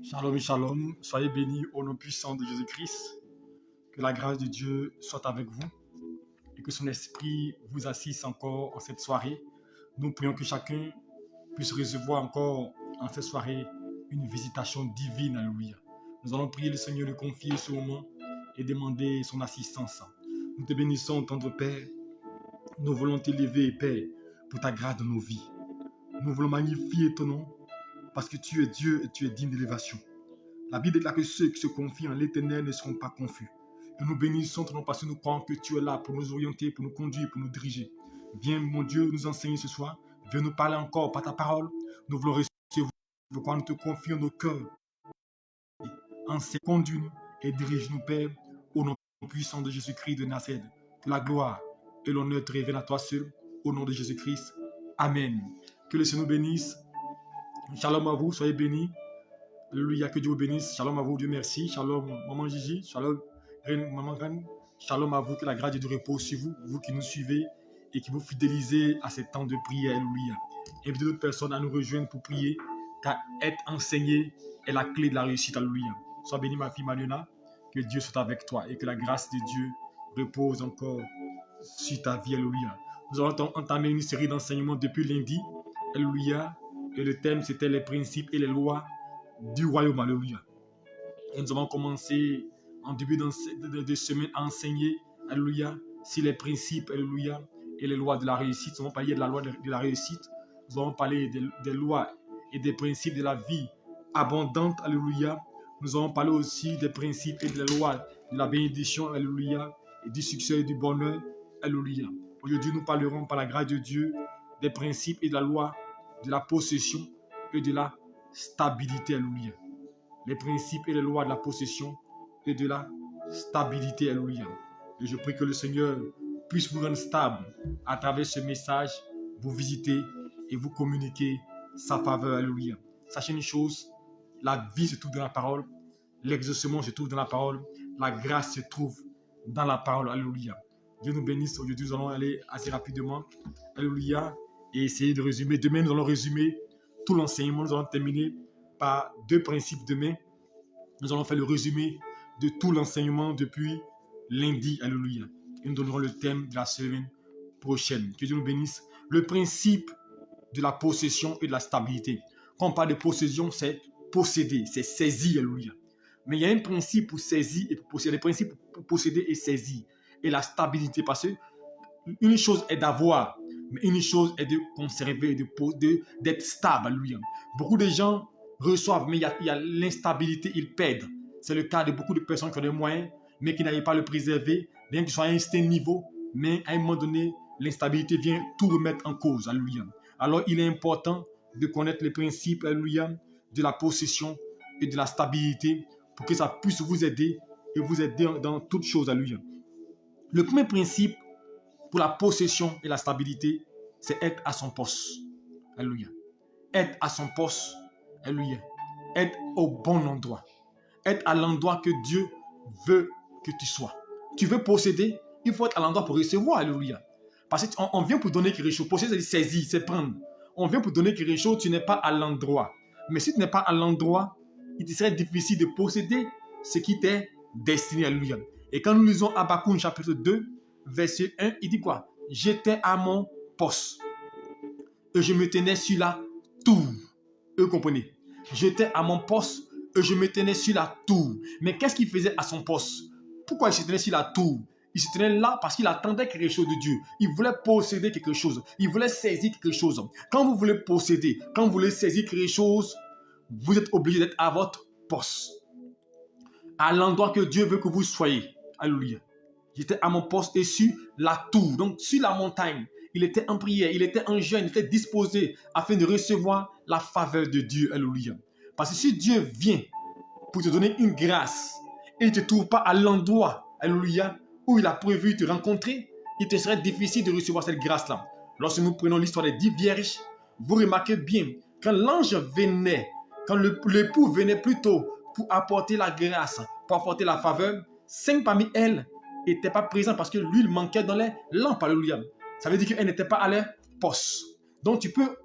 Shalom, shalom, soyez bénis au nom puissant de Jésus-Christ. Que la grâce de Dieu soit avec vous et que son esprit vous assiste encore en cette soirée. Nous prions que chacun puisse recevoir encore en cette soirée une visitation divine. Alléluia. Nous allons prier le Seigneur de confier ce moment et demander son assistance. Nous te bénissons, tendre Père. Nous voulons t'élever, Père, pour ta grâce dans nos vies. Nous voulons magnifier ton nom parce que tu es Dieu et tu es digne d'élévation. La Bible déclare que ceux qui se confient en l'Éternel ne seront pas confus. Et nous bénissons ton nom parce que nous croyons que tu es là pour nous orienter, pour nous conduire, pour nous diriger. Viens, mon Dieu, nous enseigner ce soir. Viens nous parler encore par ta parole. Nous voulons recevoir. Pourquoi nous te confions nos cœurs. Enseigne, conduis-nous et dirige-nous, Père, au nom puissant de Jésus-Christ de Nazareth. Que la gloire et l'honneur te révèlent à toi seul, au nom de Jésus-Christ. Amen. Que le Seigneur nous bénisse. Shalom à vous, soyez bénis. Alléluia, que Dieu vous bénisse. Shalom à vous, Dieu merci. Shalom, maman Gigi. Shalom, maman Reine. Shalom à vous, que la grâce de Dieu repose sur vous, vous qui nous suivez et qui vous fidélisez à ces temps de prière. Alléluia. Invitez d'autres personnes à nous rejoindre pour prier, car être enseigné est la clé de la réussite. Alléluia. Sois bénie, ma fille Mariona. Que Dieu soit avec toi et que la grâce de Dieu repose encore sur ta vie. Alléluia. Nous avons entamé une série d'enseignements depuis lundi. Alléluia. Et le thème, c'était les principes et les lois du royaume. Alléluia. Et nous avons commencé en début de semaine à enseigner, alléluia, sur les principes, alléluia, et les lois de la réussite. Nous avons parlé de la loi de la réussite. Nous avons parlé des lois et des principes de la vie abondante, alléluia. Nous avons parlé aussi des principes et des lois de la bénédiction, alléluia, et du succès et du bonheur, alléluia. Aujourd'hui, nous parlerons par la grâce de Dieu des principes et de la loi de la possession et de la stabilité, alléluia. Les principes et les lois de la possession et de la stabilité, alléluia. Et je prie que le Seigneur puisse vous rendre stable à travers ce message, vous visiter et vous communiquer sa faveur, alléluia. Sachez une chose, la vie se trouve dans la parole, l'exaucement se trouve dans la parole, la grâce se trouve dans la parole, alléluia. Dieu nous bénisse. Aujourd'hui, nous allons aller assez rapidement, alléluia, et essayer de résumer. Demain, nous allons résumer tout l'enseignement. Nous allons terminer par deux principes demain. Nous allons faire le résumé de tout l'enseignement depuis lundi. Alléluia. Et nous donnerons le thème de la semaine prochaine. Que Dieu nous bénisse. Le principe de la possession et de la stabilité. Quand on parle de possession, c'est posséder, c'est saisir. Alléluia. Mais il y a un principe pour saisir et pour posséder. Le principe pour posséder et saisir. Et la stabilité. Parce que une chose est d'avoir, mais une chose est de conserver, d'être stable. Alléluia. Beaucoup de gens reçoivent, mais il y a l'instabilité, ils perdent. C'est le cas de beaucoup de personnes qui ont des moyens, mais qui n'arrivent pas à le préserver, bien qu'ils soient à un certain niveau, mais à un moment donné, l'instabilité vient tout remettre en cause. Alléluia. Alors, il est important de connaître les principes, alléluia, de la possession et de la stabilité pour que ça puisse vous aider et vous aider dans toutes choses. Alléluia. Le premier principe pour la possession et la stabilité, c'est être à son poste. Alléluia. Être à son poste. Alléluia. Être au bon endroit. Être à l'endroit que Dieu veut que tu sois. Tu veux posséder, il faut être à l'endroit pour recevoir. Alléluia. Parce qu'on vient pour donner quelque chose. Posséder, c'est saisir, c'est prendre. On vient pour donner quelque chose, tu n'es pas à l'endroit. Mais si tu n'es pas à l'endroit, il te serait difficile de posséder ce qui t'est destiné. Alléluia. Et quand nous lisons Habakkuk chapitre 2, verset 1, il dit quoi? J'étais à mon poste et je me tenais sur la tour. Vous comprenez? J'étais à mon poste et je me tenais sur la tour. Mais qu'est-ce qu'il faisait à son poste? Pourquoi il se tenait sur la tour? Il se tenait là parce qu'il attendait quelque chose de Dieu. Il voulait posséder quelque chose. Il voulait saisir quelque chose. Quand vous voulez posséder, quand vous voulez saisir quelque chose, vous êtes obligé d'être à votre poste. À l'endroit que Dieu veut que vous soyez. Alléluia. J'étais à mon poste et sur la tour, donc sur la montagne. Il était en prière, il était en jeûne, il était disposé afin de recevoir la faveur de Dieu. Alléluia. Parce que si Dieu vient pour te donner une grâce et il ne te trouve pas à l'endroit, alléluia, où il a prévu de te rencontrer, il te serait difficile de recevoir cette grâce-là. Lorsque nous prenons l'histoire des 10 vierges, vous remarquez bien, quand l'ange venait, quand l'époux venait plutôt pour apporter la grâce, pour apporter la faveur, 5 parmi elles n'étaient pas présentes parce que l'huile manquait dans les lampes. Alléluia. Ça veut dire qu'elles n'étaient pas à leur poste. Donc tu peux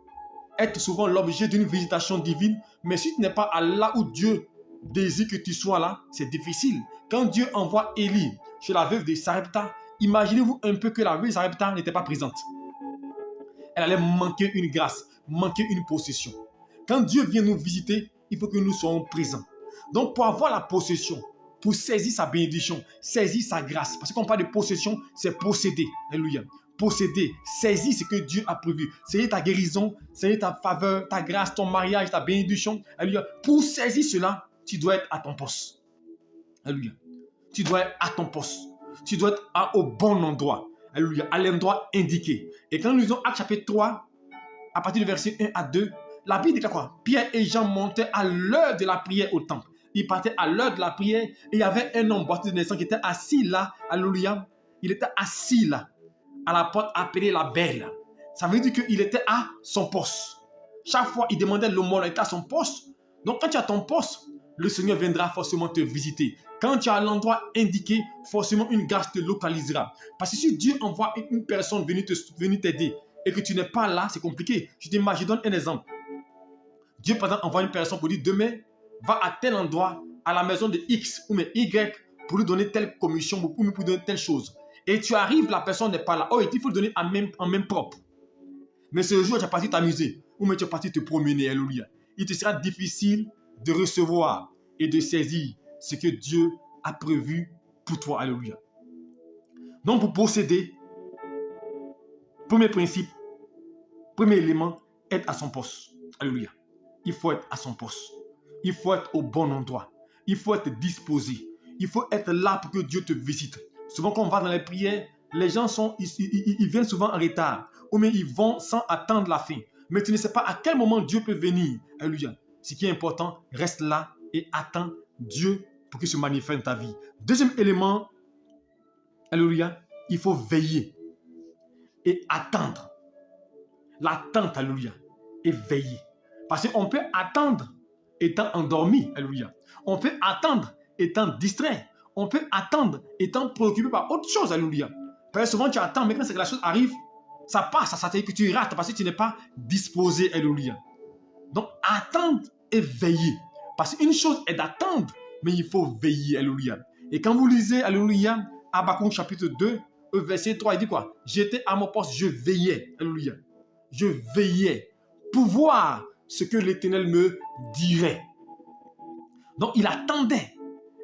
être souvent l'objet d'une visitation divine, mais si tu n'es pas là où Dieu désire que tu sois là, c'est difficile. Quand Dieu envoie Élie chez la veuve de Sarepta, imaginez-vous un peu que la veuve de Sarepta n'était pas présente. Elle allait manquer une grâce, manquer une possession. Quand Dieu vient nous visiter, il faut que nous soyons présents. Donc pour avoir la possession, pour saisir sa bénédiction, saisir sa grâce, parce qu'on parle de possession, c'est posséder. Alléluia. Posséder, saisir ce que Dieu a prévu. Saisir ta guérison, saisir ta faveur, ta grâce, ton mariage, ta bénédiction. Alléluia. Pour saisir cela, tu dois être à ton poste. Alléluia. Tu dois être à ton poste. Tu dois être au bon endroit. Alléluia. À l'endroit indiqué. Et quand nous lisons Actes chapitre 3, à partir du verset 1 à 2, la Bible déclare quoi? Pierre et Jean montaient à l'heure de la prière au temple. Ils partaient à l'heure de la prière et il y avait un homme boiteux de naissance qui était assis là. Alléluia. Il était assis là, à la porte appelée la Belle. Ça veut dire qu'il était à son poste. Chaque fois, il demandait l'aumône, il était à son poste. Donc, quand tu as ton poste, le Seigneur viendra forcément te visiter. Quand tu as l'endroit indiqué, forcément une grâce te localisera. Parce que si Dieu envoie une personne venir t'aider et que tu n'es pas là, c'est compliqué. Je donne un exemple. Dieu, par exemple, envoie une personne pour dire demain, va à tel endroit, à la maison de X ou mais Y, pour lui donner telle commission ou pour lui donner telle chose. Et tu arrives, la personne n'est pas là. Oh, il faut le donner en même propre. Mais ce jour, tu es parti t'amuser ou mais tu es parti te promener. Alléluia. Il te sera difficile de recevoir et de saisir ce que Dieu a prévu pour toi. Alléluia. Donc, pour posséder, premier principe, premier élément, être à son poste. Alléluia. Il faut être à son poste. Il faut être au bon endroit. Il faut être disposé. Il faut être là pour que Dieu te visite. Souvent, quand on va dans les prières, les gens ils viennent souvent en retard. Ou bien ils vont sans attendre la fin. Mais tu ne sais pas à quel moment Dieu peut venir. Alléluia. Ce qui est important, reste là et attends Dieu pour qu'il se manifeste dans ta vie. Deuxième élément, alléluia, il faut veiller et attendre. L'attente, alléluia, et veiller. Parce qu'on peut attendre étant endormi, alléluia. On peut attendre étant distrait. On peut attendre étant préoccupé par autre chose, alléluia. Parce que souvent tu attends, mais quand la chose arrive, ça passe, ça veut dire que tu rates parce que tu n'es pas disposé, alléluia. Donc attendre et veiller. Parce qu'une chose est d'attendre, mais il faut veiller, alléluia. Et quand vous lisez, alléluia, Habakkuk chapitre 2, verset 3, il dit quoi? J'étais à mon poste, je veillais, alléluia. Je veillais pour voir ce que l'Éternel me dirait. Donc il attendait,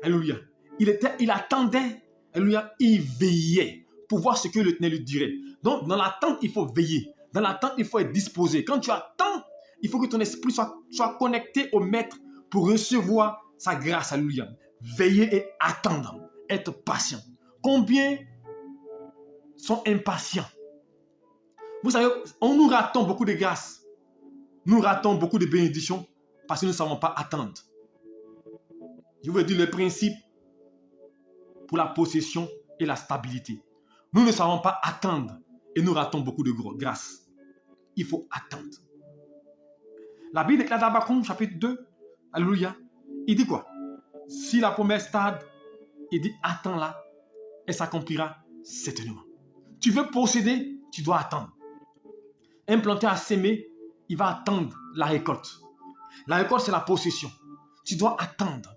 alléluia. Il attendait, alléluia, il veillait pour voir ce que l'Éternel lui dirait. Donc dans l'attente, il faut veiller. Dans l'attente, il faut être disposé. Quand tu attends, il faut que ton esprit soit connecté au Maître pour recevoir sa grâce, alléluia. Veiller et attendre, être patient. Combien sont impatients? Vous savez, nous ratons beaucoup de grâces. Nous ratons beaucoup de bénédictions parce que nous ne savons pas attendre. Je veux dire le principe pour la possession et la stabilité. Nous ne savons pas attendre et nous ratons beaucoup de grâces. Il faut attendre. La Bible déclare dans Habakkuk chapitre 2, alléluia, il dit quoi? Si la promesse tarde, il dit attends-la, elle s'accomplira certainement. Tu veux posséder, tu dois attendre. Un planteur à s'aimer, il va attendre la récolte. La récolte, c'est la possession. Tu dois attendre.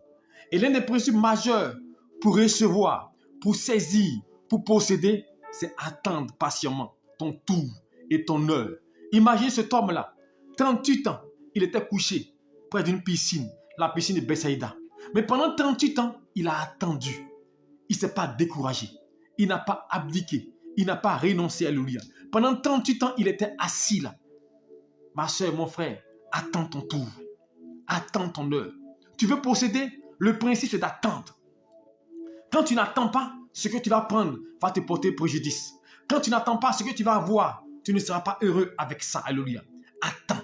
Et l'un des principes majeurs pour recevoir, pour saisir, pour posséder, c'est attendre patiemment ton tour et ton heure. Imagine cet homme-là, 38 ans, il était couché près d'une piscine, la piscine de Bethsaïda. Mais pendant 38 ans, il a attendu. Il ne s'est pas découragé. Il n'a pas abdiqué. Il n'a pas renoncé, alléluia. Pendant 38 ans, il était assis là. Ma soeur, mon frère, attends ton tour. Attends ton heure. Tu veux posséder? Le principe, c'est d'attendre. Quand tu n'attends pas, ce que tu vas prendre va te porter préjudice. Quand tu n'attends pas ce que tu vas avoir, tu ne seras pas heureux avec ça. Alléluia. Attends.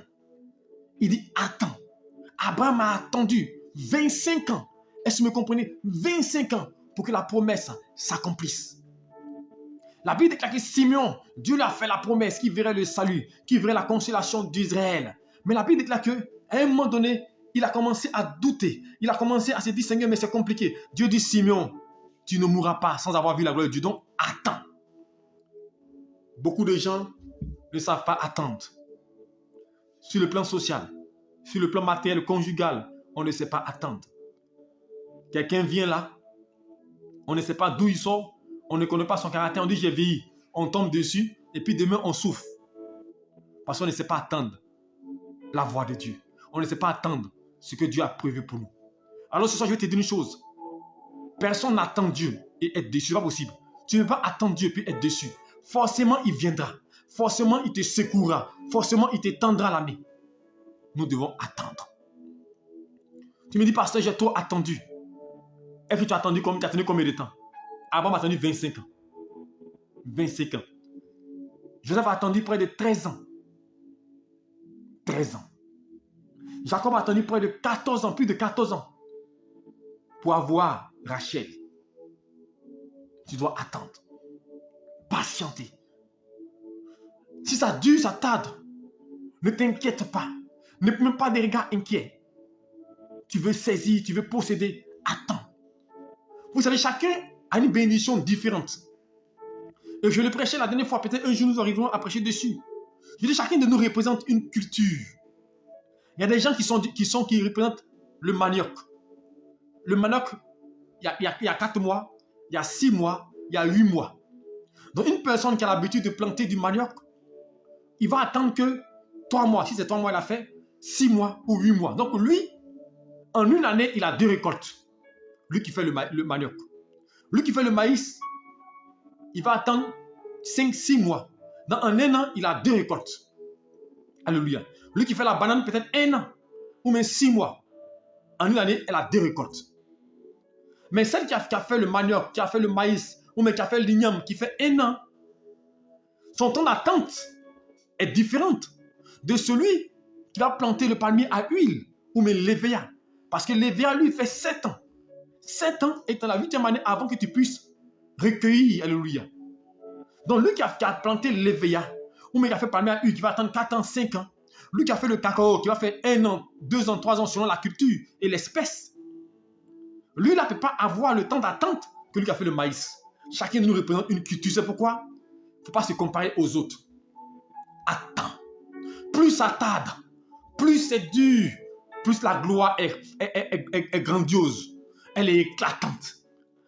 Il dit attends. Abraham a attendu 25 ans. Est-ce que vous me comprenez? 25 ans pour que la promesse s'accomplisse. La Bible déclare que Simeon, Dieu lui a fait la promesse qu'il verrait le salut, qu'il verrait la consolation d'Israël. Mais la Bible déclare qu'à un moment donné, il a commencé à douter. Il a commencé à se dire, Seigneur, mais c'est compliqué. Dieu dit, Simeon, tu ne mourras pas sans avoir vu la gloire de Dieu. Donc, attends. Beaucoup de gens ne savent pas attendre. sur le plan social, sur le plan matériel, conjugal, on ne sait pas attendre. Quelqu'un vient là, on ne sait pas d'où il sort, on ne connaît pas son caractère, on dit j'ai vieilli, on tombe dessus et puis demain on souffre. Parce qu'on ne sait pas attendre la voix de Dieu. On ne sait pas attendre ce que Dieu a prévu pour nous. Alors ce soir, je vais te dire une chose. Personne n'attend Dieu et être déçu. Ce n'est pas possible. Tu ne peux pas attendre Dieu et être déçu. Forcément, il viendra. Forcément, il te secourra. Forcément, il te tendra la main. Nous devons attendre. Tu me dis, pasteur, j'ai trop attendu. Est-ce que tu as attendu combien de temps? Abraham a attendu 25 ans. 25 ans. Joseph a attendu près de 13 ans. 13 ans. Jacob a attendu près de 14 ans, plus de 14 ans, pour avoir Rachel. Tu dois attendre. Patienter. Si ça dure, ça tarde, ne t'inquiète pas. Ne mets pas des regards inquiets. Tu veux saisir, tu veux posséder, attends. Vous savez, chacun a une bénédiction différente. Et je le prêchais la dernière fois, peut-être un jour nous arriverons à prêcher dessus. Je dis, chacun de nous représente une culture. Il y a des gens qui représentent le manioc. Le manioc, il y a 4 mois, il y a 6 mois, il y a 8 mois. Donc une personne qui a l'habitude de planter du manioc, il va attendre que 3 mois. Si c'est 3 mois, il a fait 6 mois ou 8 mois. Donc lui, en une année, il a 2 récoltes. Lui qui fait le manioc. Lui qui fait le maïs, il va attendre 5-6 mois. Dans un an, il a 2 récoltes. Alléluia. Lui qui fait la banane, peut-être 1 an ou même 6 mois. En une année, elle a 2 récoltes. Mais celle qui a fait le manioc, qui a fait le maïs, ou même qui a fait l'igname, qui fait 1 an, son temps d'attente est différente de celui qui va planter le palmier à huile ou même l'évéa. Parce que l'évéa, lui, fait 7 ans. 7 ans est dans la 8e année avant que tu puisses recueillir. Alléluia. Donc, lui qui a planté l'évéa, ou même qui a fait le palmier à huile, qui va attendre 4 ans, 5 ans. Lui qui a fait le cacao, qui va faire 1 an, 2 ans, 3 ans selon la culture et l'espèce. Lui, là, ne peut pas avoir le temps d'attente que lui qui a fait le maïs. Chacun de nous représente une culture. C'est pourquoi il ne faut pas se comparer aux autres. Attends. Plus ça tarde, plus c'est dur, plus la gloire est grandiose. Elle est éclatante.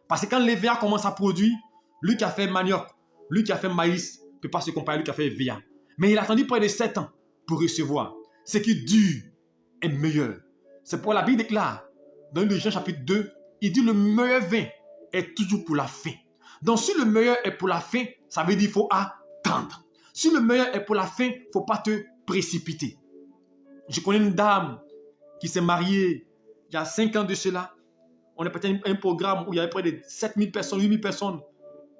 Parce que quand l'EVA commence à produire, lui qui a fait manioc, lui qui a fait maïs, ne peut pas se comparer à lui qui a fait EVA. Mais il a attendu près de 7 ans pour recevoir. Ce qui dure est meilleur. C'est pourquoi la Bible déclare, dans le Jean chapitre 2, il dit le meilleur vin est toujours pour la fin. Donc si le meilleur est pour la fin, ça veut dire qu'il faut attendre. Si le meilleur est pour la fin, il ne faut pas te précipiter. Je connais une dame qui s'est mariée il y a 5 ans de cela. On a peut-être un programme où il y avait près de 7000 personnes, 8000 personnes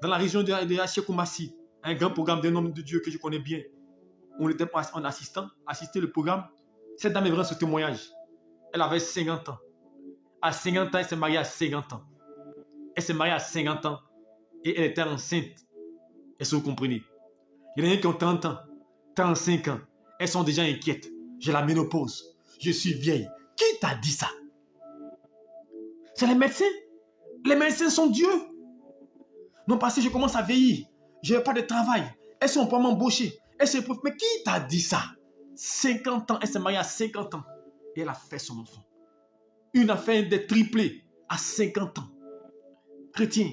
dans la région de Achekoumassi. Un grand programme d'un homme de Dieu que je connais bien. On était en assistant, assister le programme. Cette dame est vraiment ce témoignage. Elle avait 50 ans. À 50 ans, elle s'est mariée à 50 ans. Elle s'est mariée à 50 ans et elle était enceinte. Est-ce que vous comprenez? Il y en a qui ont 30 ans, 35 ans. Elles sont déjà inquiètes. J'ai la ménopause. Je suis vieille. Qui t'a dit ça? C'est les médecins. Les médecins sont Dieu. Non, parce que je commence à vieillir. Je n'ai pas de travail. Elles sont pas m'embaucher. Mais qui t'a dit ça? 50 ans. Elle s'est mariée à 50 ans. Et elle a fait son enfant. Une a fait des triplés à 50 ans. Chrétien,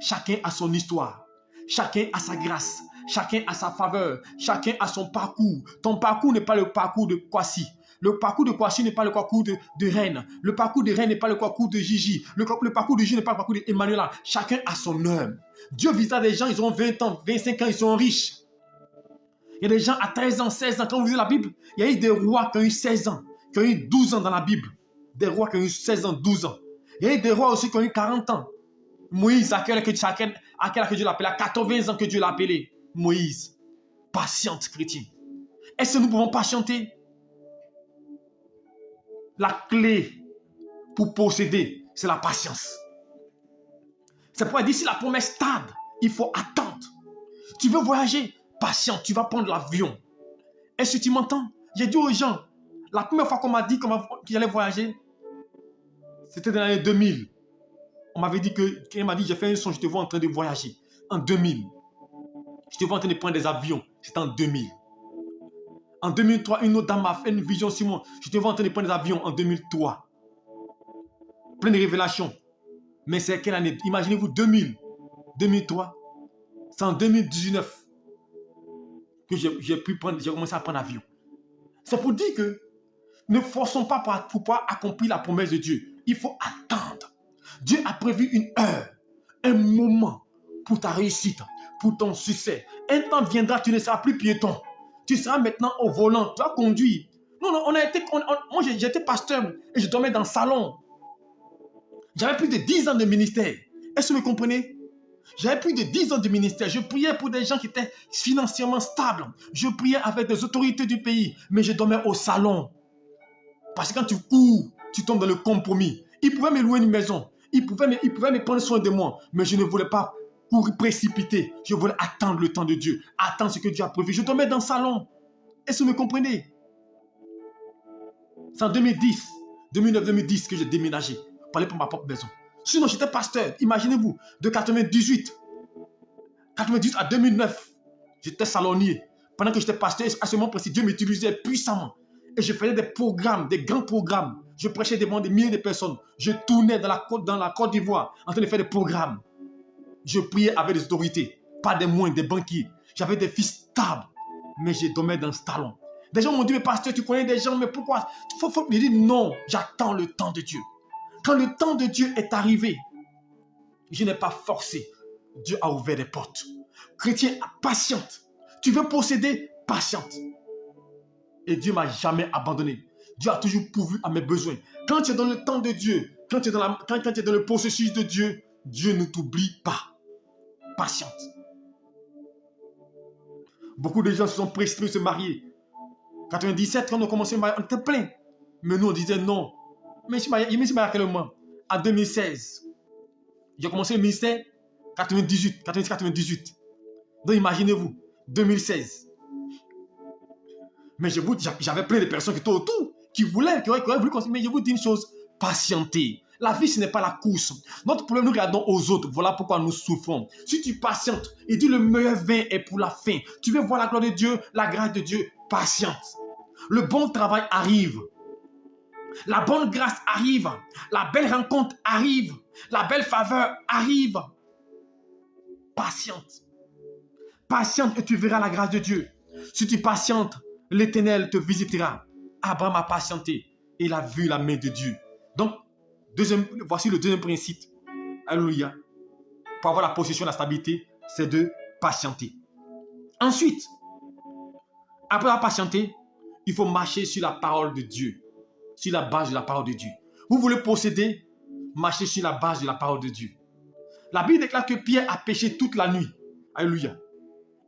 chacun a son histoire. Chacun a sa grâce. Chacun a sa faveur. Chacun a son parcours. Ton parcours n'est pas le parcours de Kwasi. Le parcours de Kwasi n'est pas le parcours de Reine. Le parcours de Reine n'est pas le parcours de Gigi. Le parcours de Gigi n'est pas le parcours d'Emmanuela. Chacun a son œuvre. Dieu visite des gens, ils ont 20 ans, 25 ans, ils sont riches. Il y a des gens à 13 ans, 16 ans. Quand vous lisez la Bible, il y a eu des rois qui ont eu 16 ans, qui ont eu 12 ans dans la Bible. Des rois qui ont eu 16 ans, 12 ans. Il y a eu des rois aussi qui ont eu 40 ans. Moïse, à quel âge que Dieu l'a appelé? À 80 ans que Dieu l'a appelé. Moïse. Patiente, chrétien. Est-ce que nous pouvons patienter? La clé pour posséder, c'est la patience. C'est pourquoi d'ici la promesse tarde, il faut attendre. Tu veux voyager? Patiente, tu vas prendre l'avion. Est-ce que tu m'entends? J'ai dit aux gens, la première fois qu'on m'a dit qu'il allait voyager, c'était dans l'année 2000. On m'avait dit qu'il m'a dit, j'ai fait un son, je te vois en train de voyager. En 2000. Je te vois en train de prendre des avions. C'était en 2000. En 2003, une autre dame m'a fait une vision sur moi. Je te vois en train de prendre des avions en 2003. Plein de révélations. Mais c'est quelle année? Imaginez-vous 2000, 2003. C'est en 2019 que j'ai commencé à prendre l'avion. C'est pour dire que ne forçons pas pour pouvoir accomplir la promesse de Dieu. Il faut attendre. Dieu a prévu une heure, un moment pour ta réussite, pour ton succès. Un temps viendra, tu ne seras plus piéton. Tu seras maintenant au volant, tu vas conduire. Non, non, moi j'étais pasteur et je dormais dans le salon. J'avais plus de 10 ans de ministère. Est-ce que vous me comprenez? J'avais plus de 10 ans de ministère. Je priais pour des gens qui étaient financièrement stables. Je priais avec des autorités du pays, mais je dormais au salon. Parce que quand tu cours, tu tombes dans le compromis. Ils pouvaient me louer une maison. Ils pouvaient me prendre soin de moi. Mais je ne voulais pas courir précipiter. Je voulais attendre le temps de Dieu. Attendre ce que Dieu a prévu. Je dormais dans le salon. Est-ce que vous me comprenez? C'est en 2010, 2009-2010 que j'ai déménagé pour aller pour ma propre maison. Sinon, j'étais pasteur. Imaginez-vous, de 98 à 2009, j'étais salonnier. Pendant que j'étais pasteur, à ce moment précis, Dieu m'utilisait puissamment. Et je faisais des programmes, des grands programmes. Je prêchais devant des milliers de personnes. Je tournais dans la Côte d'Ivoire en train de faire des programmes. Je priais avec des autorités, pas des moines, des banquiers. J'avais des fils stables, mais je dormais dans ce salon. Des gens m'ont dit, mais pasteur, tu connais des gens, mais pourquoi? Faut me dire non, j'attends le temps de Dieu. Quand le temps de Dieu est arrivé, je n'ai pas forcé. Dieu a ouvert des portes. Chrétien, patiente. Tu veux posséder? Patiente. Et Dieu ne m'a jamais abandonné. Dieu a toujours pourvu à mes besoins. Quand tu es dans le temps de Dieu, quand tu es dans le processus de Dieu, Dieu ne t'oublie pas. Patiente. Beaucoup de gens se sont précipités de se marier. En 97, quand on a commencé à marier, on était plein. Mais nous, on disait non. Mais je me suis marié à quel moment? En 2016. J'ai commencé le ministère 98. Donc imaginez-vous, 2016. Mais j'avais plein de personnes qui étaient autour, qui auraient voulu continuer. Mais je vous dis une chose, patientez. La vie, ce n'est pas la course. Notre problème, nous regardons aux autres. Voilà pourquoi nous souffrons. Si tu patientes, il dit le meilleur vin est pour la fin. Tu veux voir la gloire de Dieu, la grâce de Dieu, patiente. Le bon travail arrive. La bonne grâce arrive. La belle rencontre arrive. La belle faveur arrive. Patiente. Patiente et tu verras la grâce de Dieu. Si tu patientes, l'Éternel te visitera. Abraham a patienté et il a vu la main de Dieu. Donc, voici le deuxième principe. Alléluia. Pour avoir la possession, la stabilité, c'est de patienter. Ensuite, après avoir patienté, il faut marcher sur la parole de Dieu. Sur la base de la parole de Dieu. Vous voulez posséder, marchez sur la base de la parole de Dieu. La Bible déclare que Pierre a péché toute la nuit. Alléluia.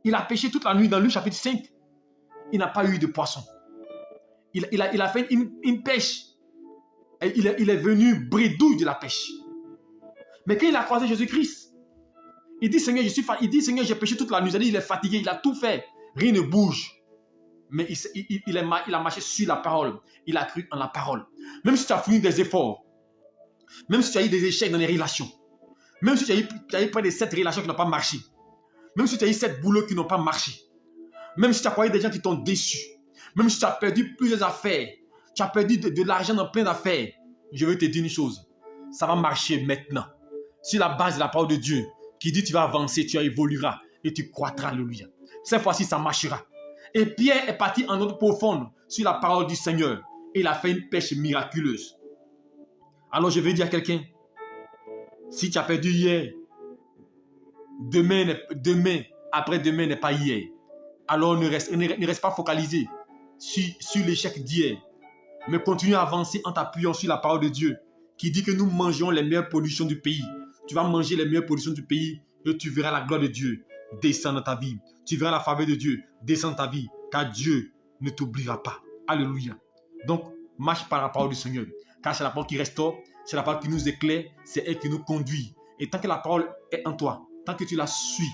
Il a péché toute la nuit dans Luc chapitre 5. Il n'a pas eu de poisson. Il a fait une pêche. Et il est venu bredouille de la pêche. Mais quand il a croisé Jésus-Christ, il dit Seigneur, j'ai péché toute la nuit. C'est-à-dire, il est fatigué, il a tout fait. Rien ne bouge. Mais il a marché sur la parole. Il a cru en la parole. Même si tu as fourni des efforts, même si tu as eu des échecs dans les relations, même si tu as eu près de 7 relations qui n'ont pas marché, même si tu as eu 7 boulots qui n'ont pas marché, même si tu as croisé des gens qui t'ont déçu, même si tu as perdu plusieurs affaires, tu as perdu de l'argent dans plein d'affaires, je veux te dire une chose, ça va marcher maintenant. Sur la base de la parole de Dieu, qui dit tu vas avancer, tu évolueras et tu croîtras, alléluia. Cette fois-ci, ça marchera. Et Pierre est parti en eau profonde sur la parole du Seigneur. Et il a fait une pêche miraculeuse. Alors je vais dire à quelqu'un, si tu as perdu hier, demain, après-demain n'est pas hier. Alors ne reste pas focalisé sur l'échec d'hier. Mais continue à avancer en t'appuyant sur la parole de Dieu qui dit que nous mangeons les meilleures productions du pays. Tu vas manger les meilleures productions du pays et tu verras la gloire de Dieu descendre dans ta vie. Tu verras la faveur de Dieu descendre dans ta vie car Dieu ne t'oubliera pas. Alléluia. Donc, marche par la parole du Seigneur car c'est la parole qui restaure, c'est la parole qui nous éclaire, c'est elle qui nous conduit. Et tant que la parole est en toi, tant que tu la suis,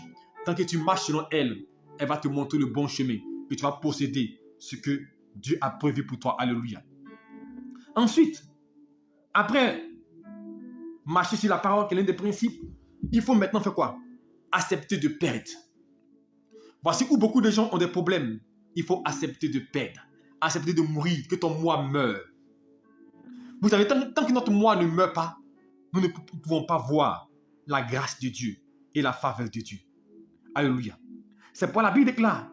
tant que tu marches selon elle, elle va te montrer le bon chemin et tu vas posséder ce que Dieu a prévu pour toi. Alléluia. Ensuite, après marcher sur la parole, qui est l'un des principes, il faut maintenant faire quoi? Accepter de perdre. Voici où beaucoup de gens ont des problèmes. il faut accepter de perdre, accepter de mourir, que ton moi meure. Vous savez, tant que notre moi ne meurt pas, nous ne pouvons pas voir la grâce de Dieu et la faveur de Dieu. Alléluia. C'est pourquoi la Bible déclare,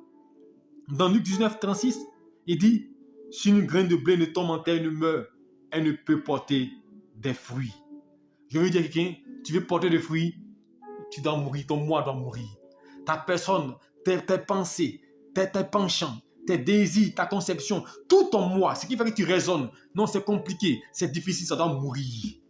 dans Luc 19, 36, il dit, si une graine de blé ne tombe en terre et ne meurt, elle ne peut porter des fruits. Je veux dire à quelqu'un, tu veux porter des fruits, tu dois mourir, ton moi doit mourir. Ta personne, tes pensées, tes penchants, tes désirs, ta conception, tout ton moi, ce qui fait que tu raisonnes. Non, c'est compliqué, c'est difficile, ça doit mourir.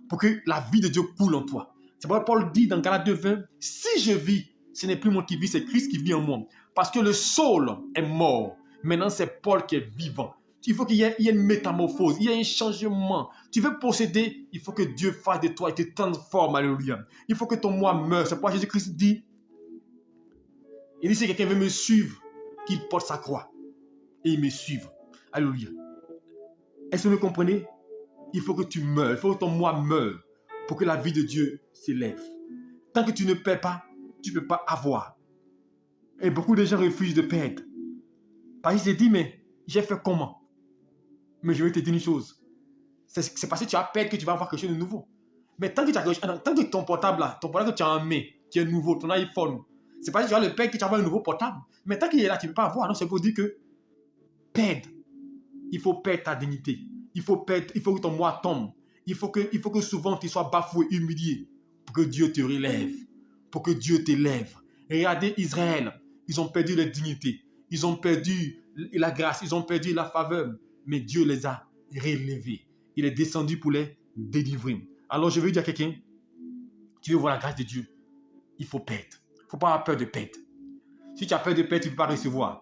Pour que la vie de Dieu coule en toi. C'est pourquoi Paul dit dans Galates 2:20, si je vis, ce n'est plus moi qui vis, c'est Christ qui vit en moi. Parce que le saule est mort. Maintenant, c'est Paul qui est vivant. Il faut qu'il y ait une métamorphose, il y ait un changement. Tu veux posséder, il faut que Dieu fasse de toi et te transforme. Alléluia. Il faut que ton moi meure. C'est pourquoi Jésus-Christ dit, il dit, si quelqu'un veut me suivre, qu'il porte sa croix et il me suive. Alléluia. Est-ce que vous me comprenez? Il faut que tu meurs, il faut que ton moi meure pour que la vie de Dieu s'élève. Tant que tu ne perds pas, tu ne peux pas avoir. Et beaucoup de gens refusent de perdre. Parce qu'ils se disent, mais j'ai fait comment? Mais je vais te dire une chose. C'est parce que tu as perdre que tu vas avoir quelque chose de nouveau. Mais tant que ton portable là, ton portable que tu as en main, qui est nouveau, ton iPhone, c'est parce que tu vas le perdre que tu vas avoir un nouveau portable. Mais tant qu'il est là, tu ne peux pas avoir. Donc c'est pour dire que perdre, il faut perdre ta dignité. Il faut que ton moi tombe. Il faut que souvent tu sois bafoué, humilié, pour que Dieu te relève, pour que Dieu t'élève. Regardez Israël, ils ont perdu leur dignité, ils ont perdu la grâce, ils ont perdu la faveur, mais Dieu les a relevés. Il est descendu pour les délivrer. Alors je veux dire à quelqu'un, tu veux voir la grâce de Dieu, il faut perdre. Il ne faut pas avoir peur de perdre. Si tu as peur de perdre, tu ne peux pas recevoir.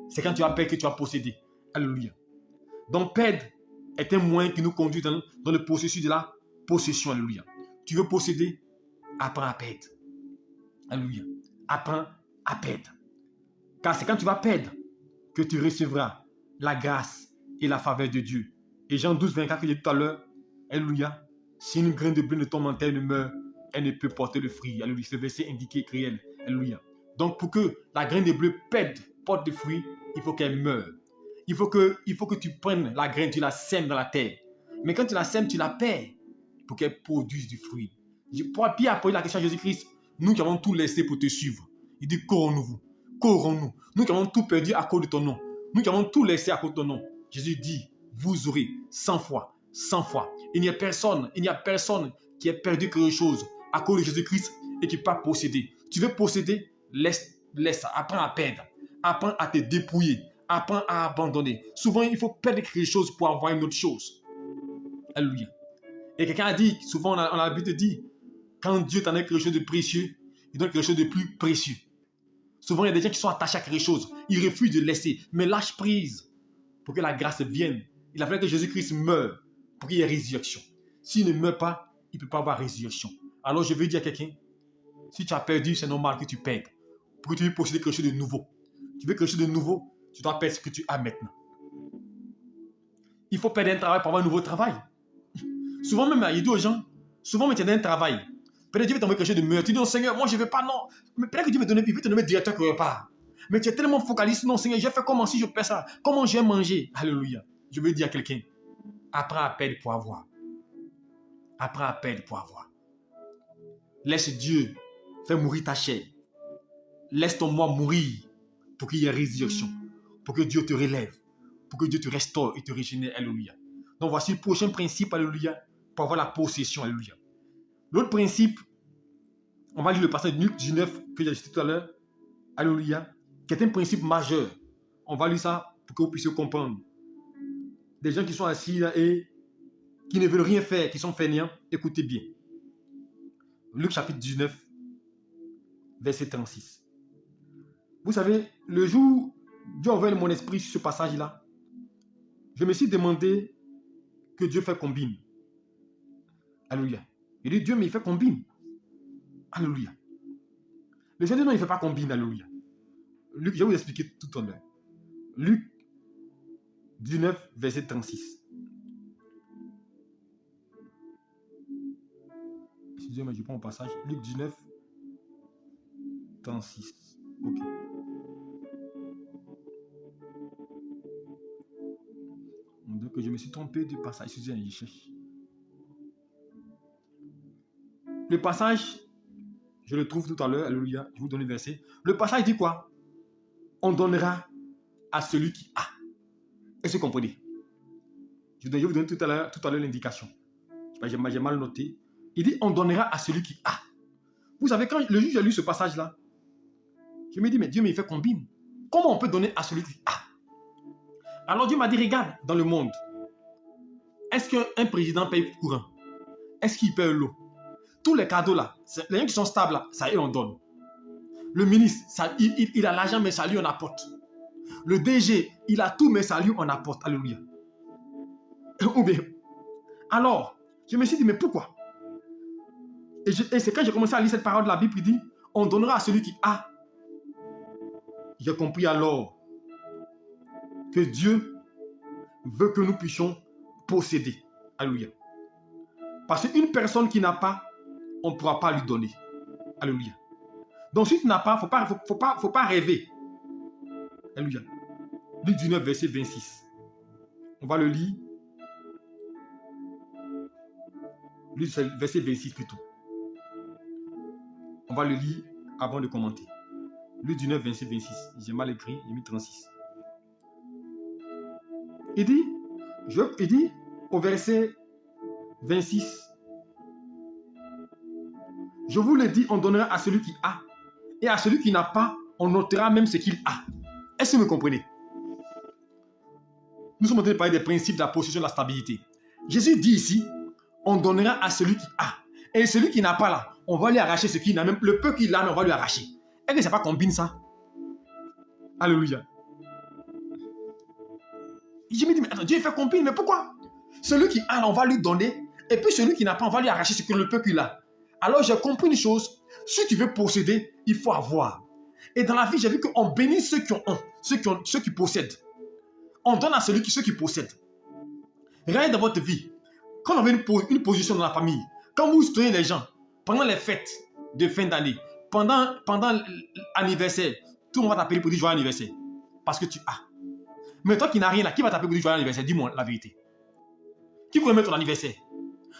C'est quand tu as peur que tu as possédé. Alléluia. Donc perdre est un moyen qui nous conduit dans le processus de la possession. Alléluia. Tu veux posséder, apprends à perdre. Alléluia. Apprends à perdre. Car c'est quand tu vas perdre que tu recevras la grâce et la faveur de Dieu. Et Jean 12, 24 que j'ai dit tout à l'heure, alléluia, si une graine de blé ne tombe en terre et ne meurt, elle ne peut porter le fruit. Alléluia. Ce verset indiqué réel. Alléluia. Donc pour que la graine de blé porte des fruits, il faut qu'elle meure. Il faut que tu prennes la graine, tu la sèmes dans la terre. Mais quand tu la sèmes, tu la perds pour qu'elle produise du fruit. Pierre a posé la question à Jésus-Christ, nous qui avons tout laissé pour te suivre. Il dit, courons-nous. Courons-nous. Nous qui avons tout perdu à cause de ton nom. Nous qui avons tout laissé à cause de ton nom. Jésus dit, vous aurez 100 fois, 100 fois. Il n'y a personne qui ait perdu quelque chose à cause de Jésus-Christ et qui ne peut pas posséder. Tu veux posséder, laisse, apprends à perdre. Apprends à te dépouiller. Apprends à abandonner. Souvent, il faut perdre quelque chose pour avoir une autre chose. Alléluia. Et quelqu'un a dit, souvent on a l'habitude de dire, quand Dieu t'en donne quelque chose de précieux, il donne quelque chose de plus précieux. Souvent, il y a des gens qui sont attachés à quelque chose. Ils refusent de laisser. Mais lâche prise pour que la grâce vienne. Il a fallu que Jésus-Christ meure pour qu'il y ait résurrection. S'il ne meurt pas, il ne peut pas avoir résurrection. Alors je veux dire à quelqu'un, si tu as perdu, c'est normal que tu perdes. Pour que tu veux posséder quelque chose de nouveau. Tu veux quelque chose de nouveau, tu dois perdre ce que tu as maintenant. Il faut perdre un travail pour avoir un nouveau travail. Souvent même, il dit aux gens, souvent mais tu as un travail. Peut-être Dieu veut t'envoyer quelque chose de meilleur. Tu dis, non Seigneur, moi je ne veux pas, non. Mais peut-être que Dieu veut te nommer directeur quelque part. Mais tu es tellement focalisé, non Seigneur, j'ai fait comment si je perds ça? Comment je vais manger? Alléluia. Je veux dire à quelqu'un, apprends à perdre pour avoir. Apprends à perdre pour avoir. Laisse Dieu faire mourir ta chair. Laisse ton moi mourir pour qu'il y ait résurrection. Pour que Dieu te relève. Pour que Dieu te restaure et te régénère. Alléluia. Donc voici le prochain principe, alléluia, pour avoir la possession. Alléluia. L'autre principe, on va lire le passage de Luc 19 que j'ai cité tout à l'heure. Alléluia. Qui est un principe majeur. On va lire ça pour que vous puissiez comprendre. Des gens qui sont assis là et qui ne veulent rien faire, qui sont fainéants, écoutez bien. Luc chapitre 19, verset 36. Vous savez, le jour où Dieu a ouvert mon esprit sur ce passage-là, je me suis demandé que Dieu fait combine. Alléluia. Il dit Dieu, mais il fait combine. Alléluia. Le Seigneur, non, il ne fait pas combine. Alléluia. Luc, je vais vous expliquer tout en l'heure. Luc 19, verset 36. Excusez-moi, je prends mon passage. Luc 19, 36. Ok. que je me suis trompé du passage. Le passage, je le trouve tout à l'heure. Alléluia. Je vous donne le verset. Le passage dit quoi? On donnera à celui qui a. Est-ce que vous comprenez? Je vais vous donner tout à l'heure l'indication. J'ai mal noté. Il dit on donnera à celui qui a. Vous savez, quand le juge a lu ce passage-là, je me dis, mais Dieu, mais il fait combine. Comment on peut donner à celui qui a? Alors Dieu m'a dit, regarde dans le monde. Est-ce qu'un président paye courant? Est-ce qu'il paye l'eau? Tous les cadeaux là, les gens qui sont stables là, ça y est, on donne. Le ministre, il a l'argent, mais ça lui on apporte. Le DG, il a tout, mais ça lui on apporte. Alléluia. Ou bien, alors, je me suis dit, mais pourquoi? Et c'est quand j'ai commencé à lire cette parole de la Bible, il dit, on donnera à celui qui a. J'ai compris alors que Dieu veut que nous puissions posséder. Alléluia. Parce qu'une personne qui n'a pas, on ne pourra pas lui donner. Alléluia. Donc si tu n'as pas, faut pas rêver. Alléluia. Luc 19, verset 26. On va le lire. Luc, verset 26 plutôt. On va le lire avant de commenter. Luc 19, verset 26. J'ai mal écrit, j'ai mis 36. Il dit au verset 26, je vous le dis, on donnera à celui qui a, et à celui qui n'a pas, on notera même ce qu'il a. Est-ce que vous me comprenez? Nous sommes en train de parler des principes de la possession de la stabilité. Jésus dit ici, on donnera à celui qui a. Et celui qui n'a pas là, on va lui arracher ce qu'il a, même le peu qu'il a, mais on va lui arracher. Est-ce que ça pas combine ça? Alléluia. Je me dis, mais attends, Dieu fait combine, mais pourquoi? Celui qui a, on va lui donner, et puis celui qui n'a pas, on va lui arracher ce que le peu qu'il a. Alors j'ai compris une chose, si tu veux posséder, il faut avoir. Et dans la vie, j'ai vu qu'on bénit ceux qui ont un, ceux qui possèdent. On donne à ceux qui possèdent. Regardez dans votre vie, quand on avait une position dans la famille, quand vous soutenez les gens, pendant les fêtes de fin d'année, pendant l'anniversaire, tout le monde va t'appeler pour dire joyeux anniversaire. Parce que tu as. Mais toi qui n'as rien là, qui va t'appeler pour dire joyeux anniversaire? Dis-moi la vérité. Qui connaît ton anniversaire?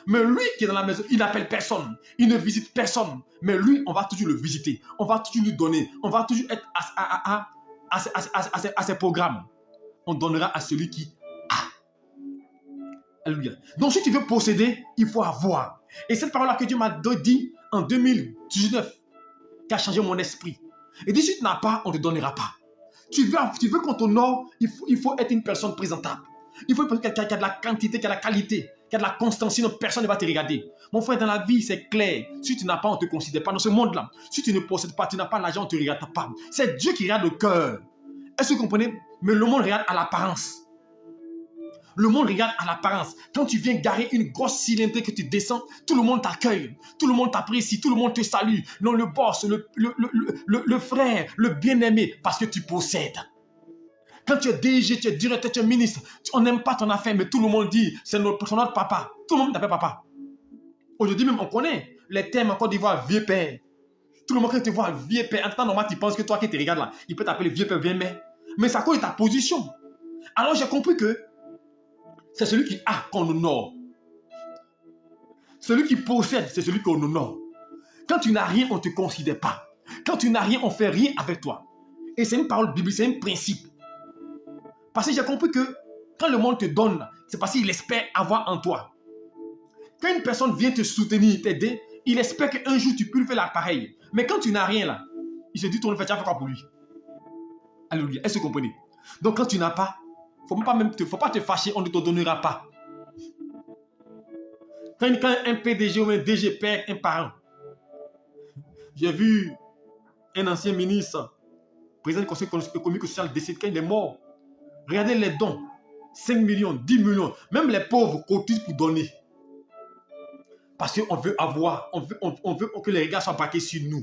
Mais lui qui est dans la maison, il n'appelle personne. Il ne visite personne. Mais lui, on va toujours le visiter. On va toujours lui donner. On va toujours être à ses programmes. On donnera à celui qui a. Alléluia. Donc si tu veux posséder, il faut avoir. Et cette parole-là que Dieu m'a dit en 2019, qui a changé mon esprit. Et dit, si tu n'as pas, on ne te donnera pas. Tu veux qu'on t'honore, il faut être une personne présentable. Il faut être quelqu'un qui a de la quantité, qui a de la qualité, qui a de la constance, sinon personne ne va te regarder. Mon frère, dans la vie, c'est clair. Si tu n'as pas, on ne te considère pas. Dans ce monde-là, si tu ne possèdes pas, tu n'as pas l'argent, on ne te regarde pas. C'est Dieu qui regarde le cœur. Est-ce que vous comprenez? Mais le monde regarde à l'apparence. Le monde regarde à l'apparence. Quand tu viens garer une grosse cylindrée que tu descends, tout le monde t'accueille, tout le monde t'apprécie, tout le monde te salue. Non, le boss, le frère, le bien-aimé, parce que tu possèdes. Quand tu es DG, tu es directeur, tu es ministre, on n'aime pas ton affaire, mais tout le monde dit, c'est notre papa. Tout le monde t'appelle papa. Aujourd'hui même, on connaît les thèmes en Côte d'Ivoire, vieux père. Tout le monde qui te voit, vieux père. En temps normal, tu penses que toi qui te regardes là, il peut t'appeler vieux père, vieux mère. Mais c'est à cause de ta position. Alors j'ai compris que c'est celui qui a qu'on honore. Celui qui possède, c'est celui qu'on honore. Quand tu n'as rien, on ne te considère pas. Quand tu n'as rien, on ne fait rien avec toi. Et c'est une parole biblique, c'est un principe. Parce que j'ai compris que quand le monde te donne, c'est parce qu'il espère avoir en toi. Quand une personne vient te soutenir, t'aider, il espère qu'un jour tu peux lui faire la pareille. Mais quand tu n'as rien là, il se dit, tu vas faire quoi pour lui? Alléluia. Est-ce que vous comprenez? Donc quand tu n'as pas, il ne faut pas te fâcher, on ne te donnera pas. Quand un PDG ou un DG perd un parent, j'ai vu un ancien ministre, président du conseil économique et social, décédé quand il est mort. Regardez les dons, 5 millions, 10 millions, même les pauvres cotisent pour donner. Parce qu'on veut avoir, on veut que les regards soient braqués sur nous.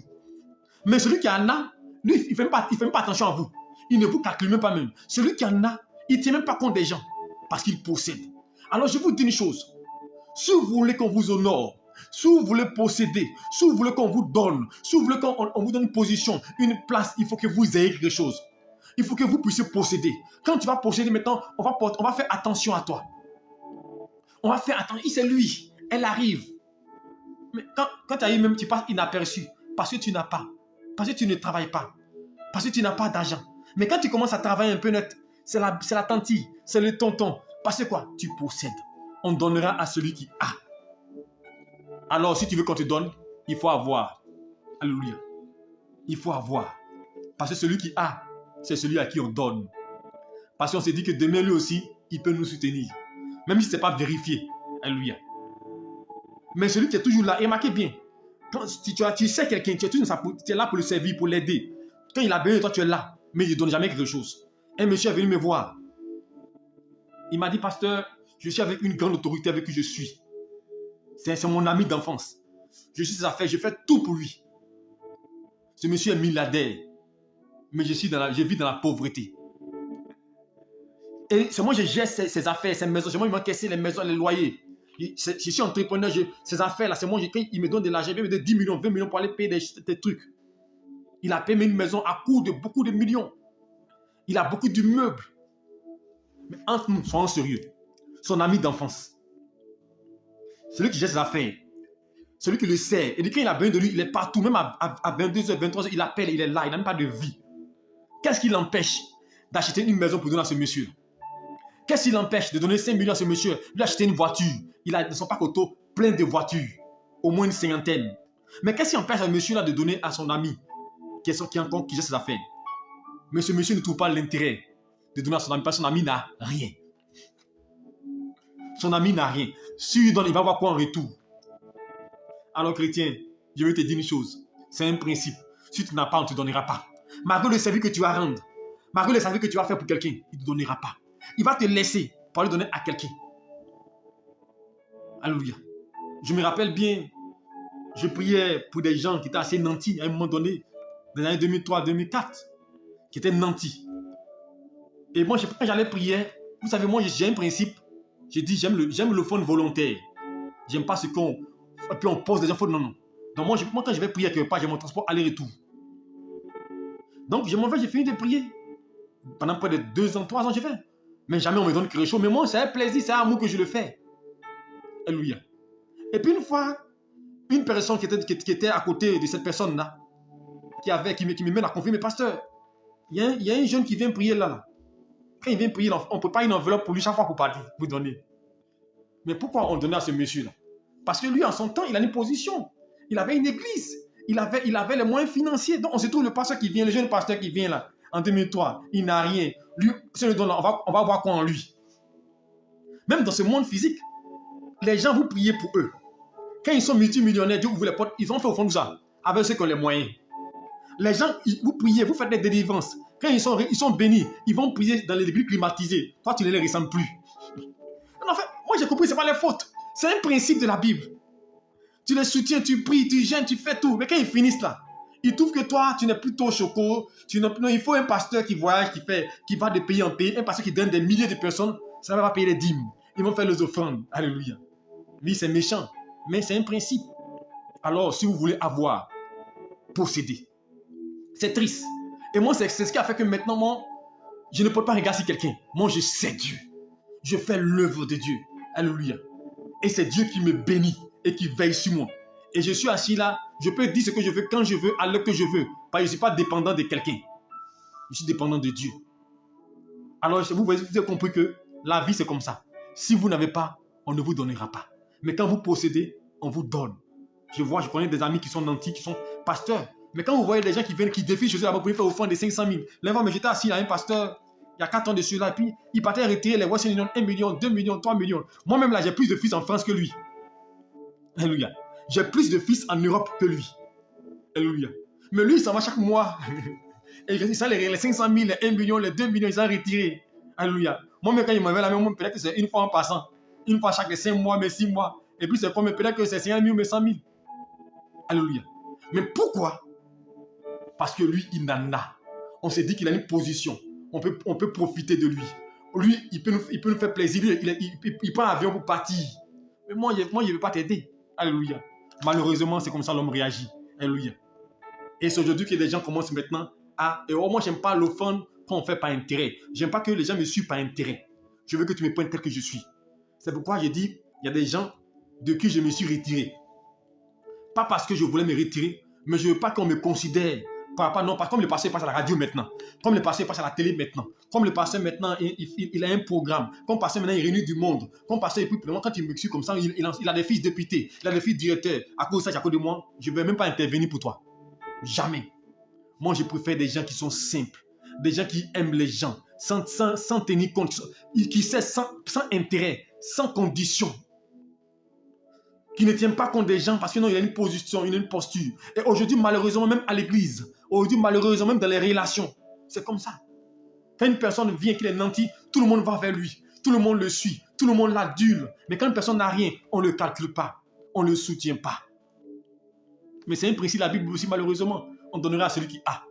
Mais celui qui en a, lui, il ne fait même pas attention à vous. Il ne vous calcule même pas même. Celui qui en a, il ne tient même pas compte des gens parce qu'il possède. Alors je vous dis une chose. Si vous voulez qu'on vous honore, si vous voulez posséder, si vous voulez qu'on vous donne, si vous voulez qu'on vous donne une position, une place, il faut que vous ayez quelque chose. Il faut que vous puissiez posséder. Quand tu vas posséder maintenant, on va faire attention à toi. On va faire, attends, c'est lui. Elle arrive. Mais quand tu arrives même, tu passes inaperçu. Parce que tu n'as pas. Parce que tu ne travailles pas. Parce que tu n'as pas d'argent. Mais quand tu commences à travailler un peu net, c'est la tantille, c'est le tonton. Parce que quoi? Tu possèdes. On donnera à celui qui a. Alors, si tu veux qu'on te donne, il faut avoir. Alléluia. Il faut avoir. Parce que celui qui a, c'est celui à qui on donne. Parce qu'on s'est dit que demain, lui aussi, il peut nous soutenir. Même si ce n'est pas vérifié. Alléluia. Mais celui qui est toujours là, et remarquez bien, quand tu sais quelqu'un, tu es là pour le servir, pour l'aider. Quand il a besoin de toi, tu es là. Mais il ne donne jamais quelque chose. Un monsieur est venu me voir. Il m'a dit, pasteur, je suis avec une grande autorité avec qui je suis. C'est mon ami d'enfance. Je suis ses affaires, je fais tout pour lui. Ce monsieur est milliardaire. Mais je vis dans la pauvreté. Et c'est moi je gère ses affaires, ses maisons. C'est moi qui m'encaisse les maisons, les loyers. Je suis entrepreneur, ces affaires-là, c'est moi, il me donne de l'argent, il me donne 10 millions, 20 millions pour aller payer des trucs. Il a payé une maison à coût de beaucoup de millions. Il a beaucoup d'immeubles. Mais entre nous, soyons sérieux. Son ami d'enfance. Celui qui gère ses affaires. Celui qui le sait. Et quand il a besoin de lui, il est partout. Même à 22h, 23h, il appelle, il est là, il n'a même pas de vie. Qu'est-ce qui l'empêche d'acheter une maison pour donner à ce monsieur? Qu'est-ce qui l'empêche de donner 5 millions à ce monsieur? Lui acheter une voiture. Il a de son parc auto plein de voitures. Au moins une cinquantaine. Mais qu'est-ce qui empêche à ce monsieur-là de donner à son ami qui gère ses affaires? Mais ce monsieur ne trouve pas l'intérêt de donner à son ami parce que son ami n'a rien. Son ami n'a rien. Si il donne, il va avoir quoi en retour? Alors chrétien, je vais te dire une chose. C'est un principe. Si tu n'as pas, on ne te donnera pas. Malgré le service que tu vas rendre, malgré le service que tu vas faire pour quelqu'un, il ne te donnera pas. Il va te laisser pour le donner à quelqu'un. Alléluia. Je me rappelle bien, je priais pour des gens qui étaient assez nantis à un moment donné, dans les années 2003-2004, qui étaient nantis. Et moi, quand j'allais prier, vous savez, moi, j'ai un principe. Je dis, j'aime le fond volontaire. J'aime pas ce qu'on... Et puis on pose des infos, non, non. Donc moi, quand je vais prier quelque part, j'ai mon transport aller-retour. Donc, je m'en vais, j'ai fini de prier. Pendant près de 2 ans, 3 ans, j'ai fait. Mais jamais on me donne quelque chose. Mais moi, c'est un plaisir, c'est un amour que je le fais. Alléluia. Et puis une fois, une personne qui était à côté de cette personne-là, qui me met la confiance, mais pasteur, il y a un jeune qui vient prier là. Quand il vient prier, on ne peut pas une enveloppe pour lui chaque fois pour partir, vous donner. Mais pourquoi on donnait à ce monsieur-là? Parce que lui, en son temps, il a une position. Il avait une église. Il avait les moyens financiers. Donc, on se trouve le pasteur qui vient, le jeune pasteur qui vient là, en 2003, il n'a rien. Lui, si on le donne, on va voir quoi en lui. Même dans ce monde physique, les gens, vous priez pour eux. Quand ils sont multimillionnaires, Dieu ouvre les portes, ils ont fait au fond de ça, avec ceux qui ont les moyens. Les gens, vous priez, vous faites des délivrances. Quand ils sont bénis, ils vont prier dans les églises climatisées. Toi, tu ne les ressens plus. En fait, moi j'ai compris, ce n'est pas les fautes. C'est un principe de la Bible. Tu les soutiens, tu pries, tu gênes, tu fais tout. Mais quand ils finissent là, ils trouvent que toi, tu n'es plus au choco. Non, il faut un pasteur qui voyage, qui va de pays en pays, un pasteur qui donne des milliers de personnes, ça ne va pas payer les dîmes. Ils vont faire les offrandes. Alléluia. Oui, c'est méchant, mais c'est un principe. Alors, si vous voulez avoir, posséder. C'est triste. Et moi, c'est ce qui a fait que maintenant, moi, je ne peux pas regarder quelqu'un. Moi, je sais Dieu. Je fais l'œuvre de Dieu. Alléluia. Et c'est Dieu qui me bénit et qui veille sur moi. Et je suis assis là, je peux dire ce que je veux, quand je veux, à l'heure que je veux. Parce que je ne suis pas dépendant de quelqu'un. Je suis dépendant de Dieu. Alors, vous avez compris que la vie, c'est comme ça. Si vous n'avez pas, on ne vous donnera pas. Mais quand vous possédez, on vous donne. Je connais des amis qui sont nantis, qui sont pasteurs. Mais quand vous voyez des gens qui viennent, qui défient Jésus là-bas pour faire au fond de 500 000, là, moi, j'étais assis là, un pasteur, il y a 4 ans dessus là, puis il partait retirer les Western Union, 1 million, 2 millions, 3 millions. Moi-même là, j'ai plus de fils en France que lui. Alléluia. J'ai plus de fils en Europe que lui. Alléluia. Mais lui, il s'en va chaque mois. Et il sent les 500 000, les 1 million, les 2 millions, ils s'en retiré. Alléluia. Moi-même, quand il m'envoie la même, peut-être que c'est une fois en passant. Une fois chaque 5 mois, mais 6 mois. Et puis c'est combien? Peut-être que c'est 50 000, mais 100 000. Alléluia. Mais pourquoi? Parce que lui, il en a. On s'est dit qu'il a une position. On peut profiter de lui. Lui, il peut nous faire plaisir. Il prend l'avion pour partir. Mais moi, je ne veux pas t'aider. Alléluia. Malheureusement, c'est comme ça l'homme réagit. Alléluia. Et c'est aujourd'hui que les gens commencent maintenant à... Et moi, je n'aime pas l'offrande quand on fait par intérêt. Je n'aime pas que les gens me suivent par intérêt. Je veux que tu me prennes tel que je suis. C'est pourquoi j'ai dit, Il y a des gens de qui je me suis retiré. Pas parce que je voulais me retirer, mais je ne veux pas qu'on me considère. Non, pas comme le pasteur passe à la radio maintenant, comme le pasteur passe à la télé maintenant, comme le pasteur maintenant, il a un programme, comme le pasteur maintenant, il réunit du monde, comme le pasteur, et puis quand il me suit comme ça, il a des fils députés, il a des fils directeurs. À cause de ça, à cause de moi, je ne vais même pas intervenir pour toi. Jamais. Moi, je préfère des gens qui sont simples, des gens qui aiment les gens, sans tenir compte, qui sait sans intérêt, sans condition, qui ne tiennent pas compte des gens parce qu'il a une position, il a une posture. Et aujourd'hui, malheureusement, même à l'église, aujourd'hui, malheureusement, même dans les relations, c'est comme ça. Quand une personne vient qu'il est nanti, tout le monde va vers lui, tout le monde le suit, tout le monde l'adule. Mais quand une personne n'a rien, on ne le calcule pas, on ne le soutient pas. Mais c'est un principe de la Bible aussi, malheureusement. On donnera à celui qui a.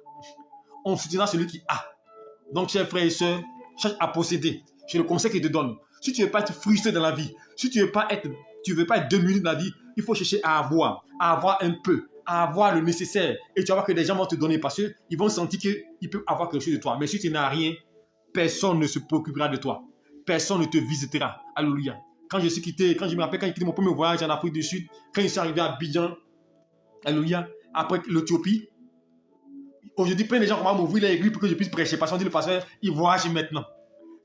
On soutiendra celui qui a. Donc, chers frères et sœurs, cherche à posséder. C'est le conseil qu'il te donne. Si tu ne veux pas être frustré dans la vie, si tu ne veux pas être 2 minutes dans la vie, il faut chercher à avoir un peu, à avoir le nécessaire. Et tu vas voir que des gens vont te donner parce qu'ils vont sentir qu'ils peuvent avoir quelque chose de toi. Mais si tu n'as rien, personne ne se préoccupera de toi. Personne ne te visitera. Alléluia. Quand je me rappelle quand j'ai quitté mon premier voyage en Afrique du Sud, quand je suis arrivé à Abidjan, alléluia, après l'Éthiopie, aujourd'hui, plein de gens vont m'ouvrir l'église pour que je puisse prêcher. Parce qu'on dit le pasteur, il voyage maintenant.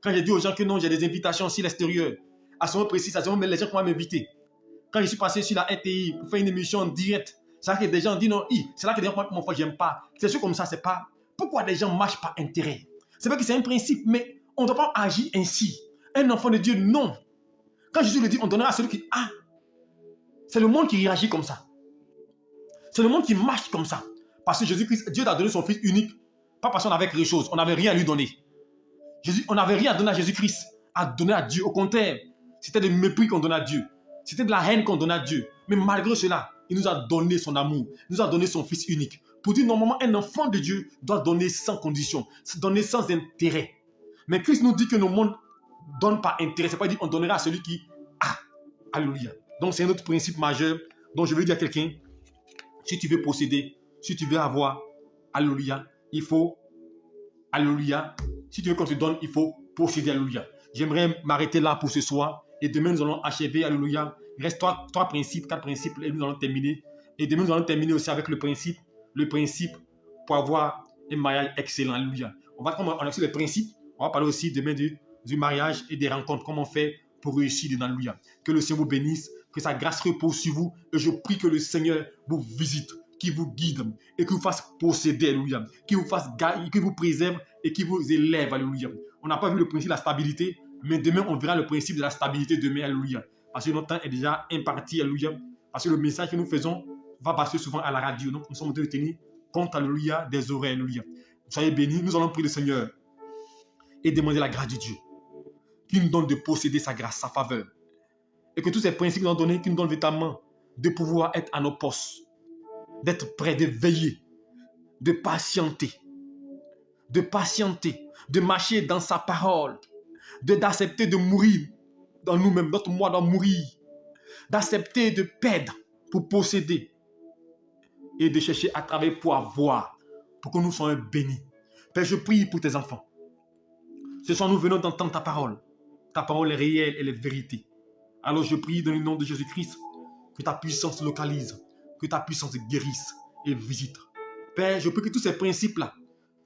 Quand j'ai dit aux gens que non, j'ai des invitations aussi à l'extérieur, à ce moment précis, à ce moment, les gens vont m'inviter. Quand je suis passé sur la RTI pour faire une émission en direct, c'est là que des gens disent non, c'est là que des gens mon frère, j'aime pas. C'est sûr comme ça, c'est pas. Pourquoi des gens marchent par intérêt? C'est vrai que c'est un principe, mais on ne doit pas agir ainsi. Un enfant de Dieu, non. Quand Jésus le dit, on donnera à celui qui a. C'est le monde qui réagit comme ça. C'est le monde qui marche comme ça. Parce que Jésus-Christ, Dieu a donné son Fils unique, pas parce qu'on avait quelque chose, on n'avait rien à lui donner. On n'avait rien à donner à Jésus-Christ, à donner à Dieu. Au contraire, c'était du mépris qu'on donnait à Dieu. C'était de la haine qu'on donnait à Dieu. Mais malgré cela, il nous a donné son amour. Il nous a donné son Fils unique. Pour dire, normalement, un enfant de Dieu doit donner sans condition, donner sans intérêt. Mais Christ nous dit que le monde donne par intérêt. C'est pas dire qu'on donnera à celui qui a. Alléluia. Donc, c'est un autre principe majeur dont je veux dire à quelqu'un, si tu veux posséder, si tu veux avoir, alléluia, il faut, alléluia, si tu veux qu'on te donne, il faut posséder, alléluia. J'aimerais m'arrêter là pour ce soir. Et demain, nous allons achever, alléluia. Il reste 4 principes, 4 principes, et nous allons terminer. Et demain, nous allons terminer aussi avec le principe pour avoir un mariage excellent, alléluia. On va aussi les principes, on va parler aussi demain du mariage et des rencontres, comment on fait pour réussir dedans, alléluia. Que le Seigneur vous bénisse, que sa grâce repose sur vous. Et je prie que le Seigneur vous visite, qu'il vous guide et qu'il vous fasse posséder, alléluia. Qu'il vous préserve et qu'il vous élève, alléluia. On n'a pas vu le principe de la stabilité, mais demain, on verra le principe de la stabilité demain, alléluia. Parce que notre temps est déjà imparti, alléluia. Parce que le message que nous faisons va passer souvent à la radio. Donc, nous sommes en train de tenir compte, alléluia, des oreilles, alléluia. Soyez bénis. Nous allons prier le Seigneur et demander la grâce de Dieu, qu'il nous donne de posséder sa grâce, sa faveur. Et que tous ces principes nous ont donné, qu'il nous donne véritablement de pouvoir être à nos postes, d'être prêts, de veiller, de patienter, de marcher dans sa parole, d'accepter de mourir dans nous-mêmes, notre moi doit mourir, d'accepter de perdre pour posséder et de chercher à travailler pour avoir, pour que nous soyons bénis. Père, je prie pour tes enfants. Ce soir, nous venons d'entendre ta parole. Ta parole est réelle, elle est vérité. Alors je prie dans le nom de Jésus-Christ que ta puissance localise, que ta puissance guérisse et visite. Père, je prie que tous ces principes-là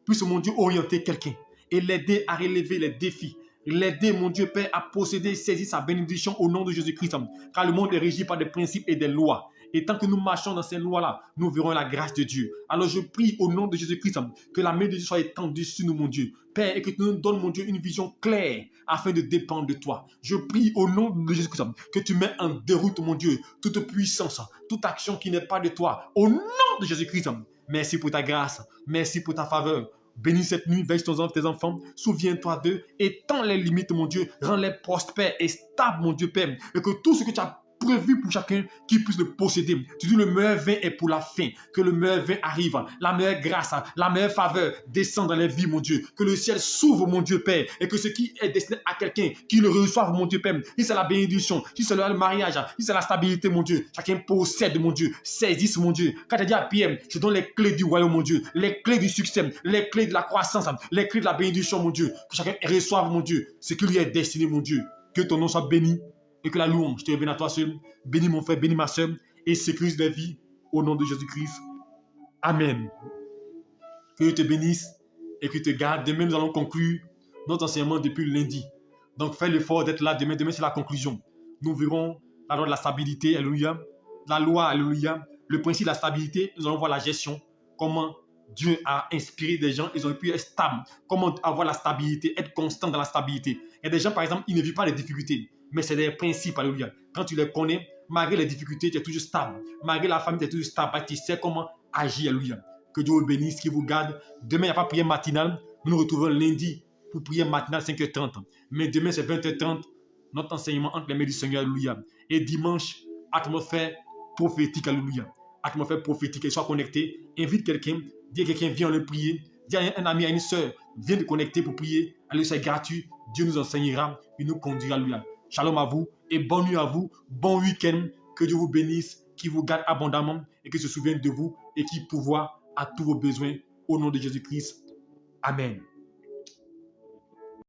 puissent, mon Dieu, orienter quelqu'un et l'aider à relever les défis. L'aider, mon Dieu, Père, à posséder et saisir sa bénédiction au nom de Jésus-Christ. Car le monde est régi par des principes et des lois. Et tant que nous marchons dans ces lois-là, nous verrons la grâce de Dieu. Alors je prie au nom de Jésus-Christ que la main de Dieu soit étendue sur nous, mon Dieu. Père, et que tu nous donnes, mon Dieu, une vision claire afin de dépendre de toi. Je prie au nom de Jésus-Christ que tu mets en déroute, mon Dieu, toute puissance, toute action qui n'est pas de toi. Au nom de Jésus-Christ, merci pour ta grâce, merci pour ta faveur. Bénis cette nuit, veille sur tes enfants, souviens-toi d'eux, étends les limites, mon Dieu, rends-les prospères et stables, mon Dieu Père, et que tout ce que tu as prévu pour chacun qui puisse le posséder. Tu dis le meilleur vin est pour la fin, que le meilleur vin arrive, la meilleure grâce, la meilleure faveur descend dans les vies, mon Dieu, que le ciel s'ouvre, mon Dieu Père, et que ce qui est destiné à quelqu'un, qui le reçoive, mon Dieu Père, si c'est la bénédiction, si c'est le mariage, si c'est la stabilité, mon Dieu, chacun possède, mon Dieu, saisisse, mon Dieu. Quand tu as dit à Pierre, je donne les clés du royaume, mon Dieu, les clés du succès, les clés de la croissance, les clés de la bénédiction, mon Dieu, que chacun reçoive, mon Dieu, ce qui lui est destiné, mon Dieu, que ton nom soit béni. et que la louange te revienne à toi seul. Bénis mon frère, bénis ma soeur et sécurise les vies au nom de Jésus-Christ. Amen. Que Dieu te bénisse et que te garde. Demain, nous allons conclure notre enseignement depuis le lundi. Donc, fais l'effort d'être là demain. Demain, c'est la conclusion. Nous verrons la loi de la stabilité, alléluia. La loi, alléluia. Le principe de la stabilité, nous allons voir la gestion. Comment Dieu a inspiré des gens, ils ont pu être stables. Comment avoir la stabilité, être constant dans la stabilité. Il y a des gens, par exemple, ils ne vivent pas les difficultés, mais c'est des principes, alléluia. Quand tu les connais, malgré les difficultés, tu es toujours stable. Malgré la famille, tu es toujours stable. Tu sais comment agir, alléluia. Que Dieu vous bénisse, qu'il vous garde. Demain, il n'y a pas de prière matinale. Nous nous retrouvons lundi pour prière matinale 5h30. Mais demain, c'est 20h30. Notre enseignement entre les mains du Seigneur, alléluia. Et dimanche, atmosphère prophétique, alléluia. Atmosphère prophétique, et sois connecté. Invite quelqu'un, dis à quelqu'un, viens le prier. Dis à un ami, à une soeur, viens te connecter pour prier. Alléluia, c'est gratuit. Dieu nous enseignera, il nous conduira, alléluia. Shalom à vous et bonne nuit à vous. Bon week-end. Que Dieu vous bénisse, qu'il vous garde abondamment et qu'il se souvienne de vous et qu'il pourvoie à tous vos besoins au nom de Jésus-Christ. Amen.